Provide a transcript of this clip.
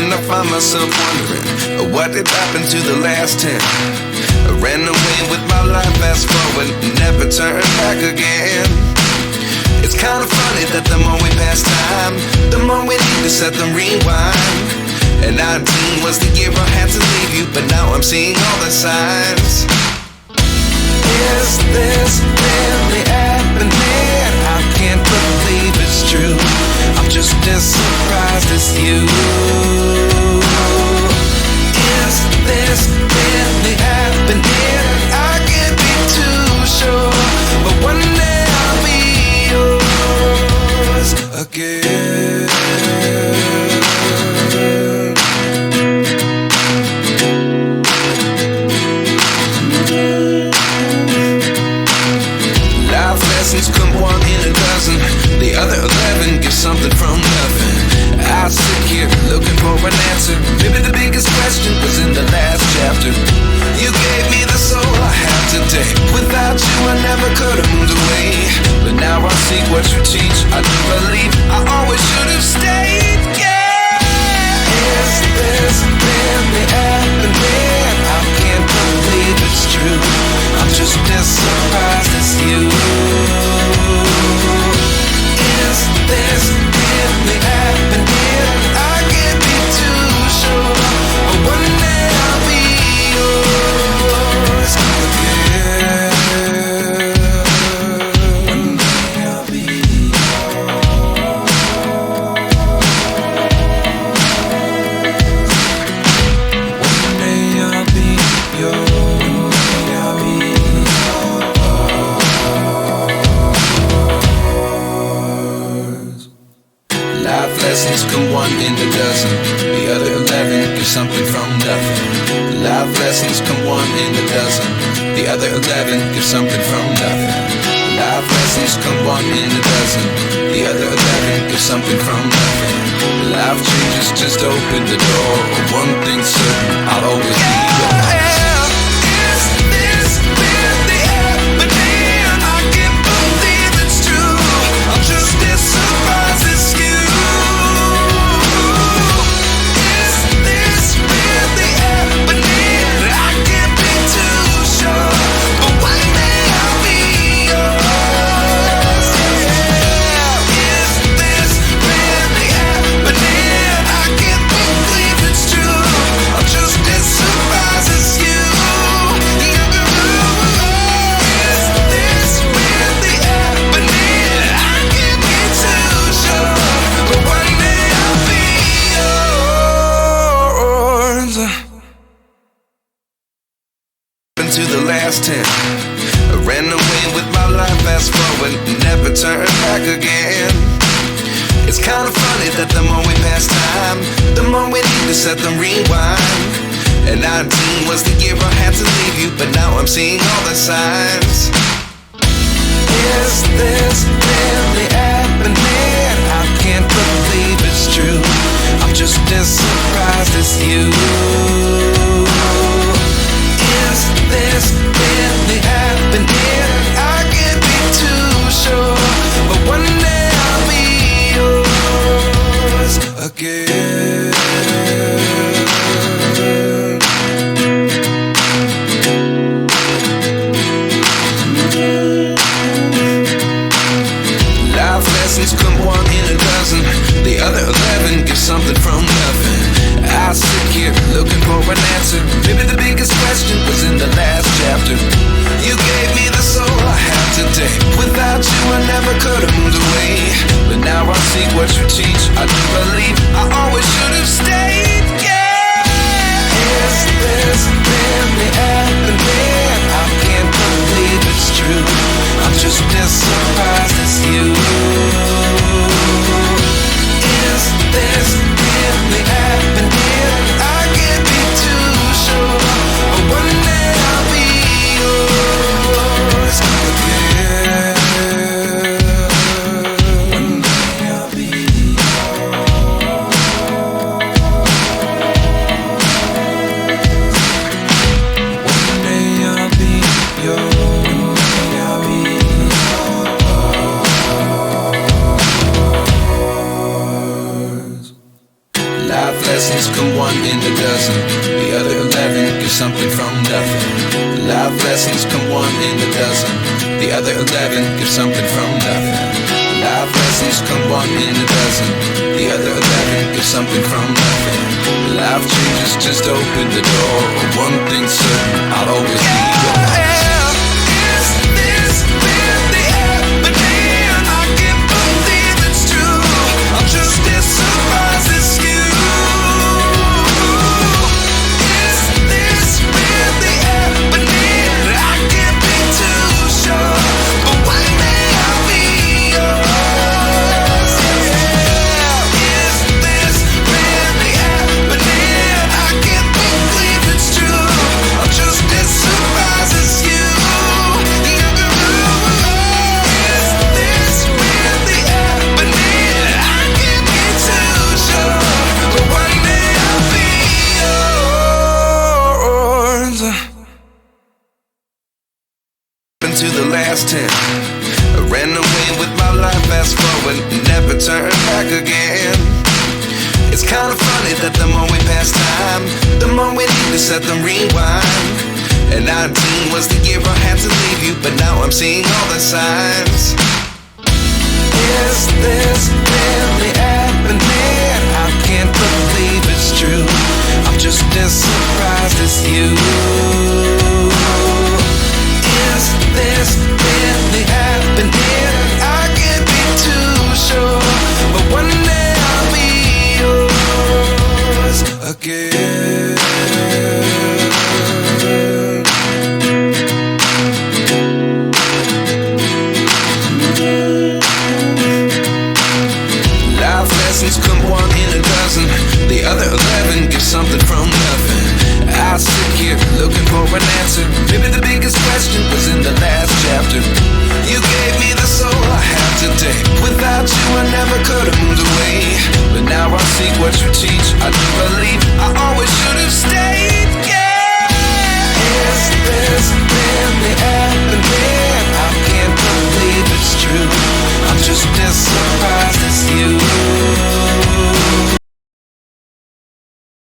and I find myself wondering, what did happen to the last 10? I ran away with my life, fast forward, never turn back again. It's kind of funny that the more we pass time, the more we need to set them rewind. And 19 was the year I had to leave you, but now I'm seeing all the signs. Is this really happening? I can't believe it's true. I'm just as surprised as you. Is this really happening? I can't be too sure, but one day I'll be yours again. Lessons come one in a dozen, the other 11 give something from nothing. I sit here looking for an answer. Maybe the biggest question was in the last chapter. You gave me the soul I have today. Without you I never could have moved away. But now I see what you teach. I do believe I always should have stayed. Yeah. Is this really happening? I can't believe it's true. I'm just as surprised as you. Is this really happening? I can't be too sure, but one day I'll be yours again. One day I'll be yours. One day I'll be yours. Lessons come one in a dozen, the other 11 give something from nothing. Life lessons come one in a dozen, the other 11 give something from nothing. Life lessons come one in a dozen, the other 11 give something from nothing. Life changes just open the door. One thing's certain, I'll always be yours. Is this really happening? I can't believe it's true. I'm just as surprised as you. To the last 10, I ran away with my life, fast forward, never turn back again. It's kind of funny that the more we pass time, the more we need to set them rewind. And 19 was the year I had to leave you, but now I'm seeing all the signs. Is this really happening? I can't believe it's true. I'm just as surprised as you. Is this really happening? I can't be too sure, but one day I'll be yours again. Life lessons come one in a dozen, the other 11 give something from nothing. I sit here looking for an answer. Maybe the biggest question was in the last chapter. lessons come one in a dozen. The other 11 get something from nothing. Life lessons come one in a dozen. The other 11 get something from nothing. Life lessons come one in a dozen. The other 11 get something from nothing. Life changes, just open the door. One thing's certain, I'll always be yours. Is this really happening? I can't believe it's true. I'm just as surprised as you. Is this really happening? I can't be too sure, but one day I'll be yours. Is this really happening? I can't believe it's true. I'm just as surprised as you. Is this really happening? I can't be too sure, but one day I'll be yours. To the last 10, I ran away with my life, fast forward, never turn back again. It's kind of funny that the more we pass time, the more we need to set them rewind. And 19 was the year I had to leave you, but now I'm seeing all the signs. Is this really happening? I can't believe it's true. I'm just as surprised as you. Is this really happening? I can't be too sure, but one day I'll be yours again. Life lessons come one in a dozen. The other 11 get something from nothing. I sit here looking for an answer. Maybe the biggest question was in the last chapter.